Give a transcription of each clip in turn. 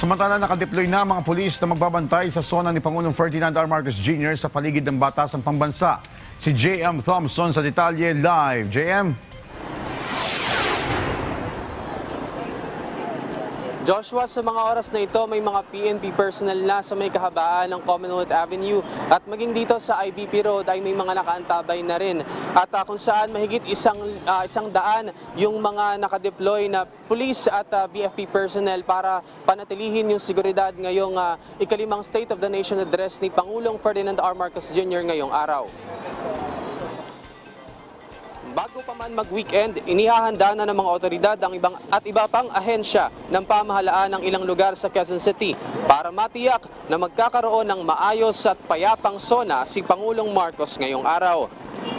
Samantala, nakadeploy na mga pulis na magbabantay sa zona ni Pangulong Ferdinand R. Marcos Jr. sa paligid ng Batasang Pambansa. Si J.M. Thompson sa detalye live. J.M. Joshua, sa mga oras na ito, may mga PNP personnel na sa may kahabaan ng Commonwealth Avenue at maging dito sa IBP Road ay may mga nakaantabay na rin. At kung saan mahigit isang daan yung mga nakadeploy na police at BFP personnel para panatilihin yung seguridad ngayong ikalimang State of the Nation address ni Pangulong Ferdinand R. Marcos Jr. ngayong araw. Bago pa man mag-weekend, inihahanda na ng mga otoridad ang iba pang ahensya ng pamahalaan ng ilang lugar sa Quezon City para matiyak na magkakaroon ng maayos at payapang zona si Pangulong Marcos ngayong araw.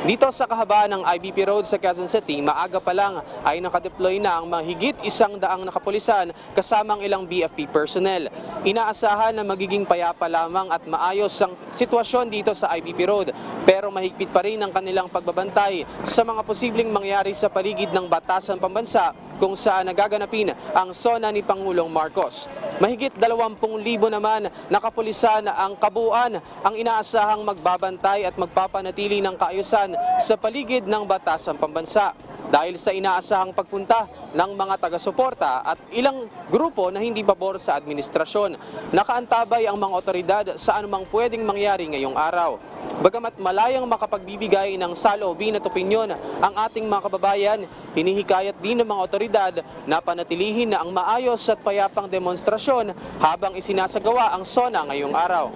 Dito sa kahabaan ng IBP Road sa Quezon City, maaga pa lang ay nakadeploy na ang mahigit 100 nakapulisan kasamang ilang BFP personnel. Inaasahan na magiging payapa lamang at maayos ang sitwasyon dito sa IBP Road, pero mahigpit pa rin ang kanilang pagbabantay sa mga posibleng mangyari sa paligid ng Batasang Pambansa kung saan nagaganapin ang zona ni Pangulong Marcos. Mahigit 20,000 naman nakapulisan ang kabuuan ang inaasahang magbabantay at magpapanatili ng kaayusan sa paligid ng Batasang Pambansa. Dahil sa inaasahang pagpunta ng mga taga-suporta at ilang grupo na hindi pabor sa administrasyon, nakaantabay ang mga otoridad sa anumang pwedeng mangyari ngayong araw. Bagamat malayang makapagbibigay ng saloobin at opinyon ang ating mga kababayan, hinihikayat din ng mga otoridad na panatilihin na ang maayos at payapang demonstrasyon habang isinasagawa ang SONA ngayong araw.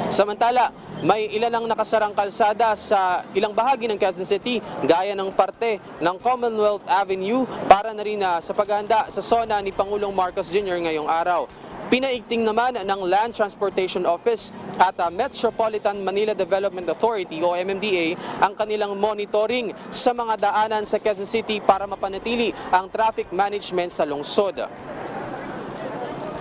Samantala, may ilan ang nakasarang kalsada sa ilang bahagi ng Quezon City gaya ng parte ng Commonwealth Avenue para na rin sa paghahanda sa SONA ni Pangulong Marcos Jr. ngayong araw. Pinaigting naman ng Land Transportation Office at Metropolitan Manila Development Authority o MMDA ang kanilang monitoring sa mga daanan sa Quezon City para mapanatili ang traffic management sa lungsod.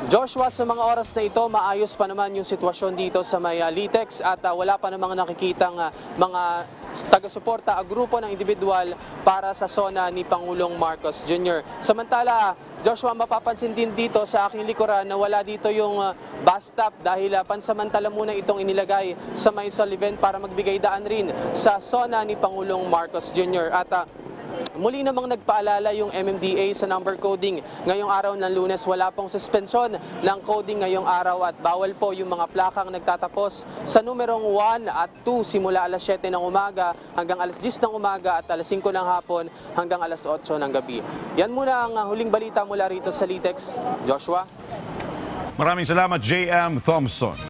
Joshua, sa mga oras na ito, maayos pa naman yung sitwasyon dito sa may Litex at wala pa namang nakikitang mga taga-suporta o grupo ng individual para sa SONA ni Pangulong Marcos Jr. Samantala, Joshua, mapapansin din dito sa aking likuran na wala dito yung bus stop dahil pansamantala muna itong inilagay sa may Sullivan para magbigay daan rin sa SONA ni Pangulong Marcos Jr. At muli namang nagpaalala yung MMDA sa number coding. Ngayong araw ng Lunes, wala pong suspensyon ng coding ngayong araw at bawal po yung mga plakang nagtatapos sa numerong 1 at 2 simula alas 7 ng umaga hanggang alas 10 ng umaga at alas 5 ng hapon hanggang alas 8 ng gabi. Yan muna ang huling balita mula rito sa Litex. Joshua? Maraming salamat, J.M. Thompson.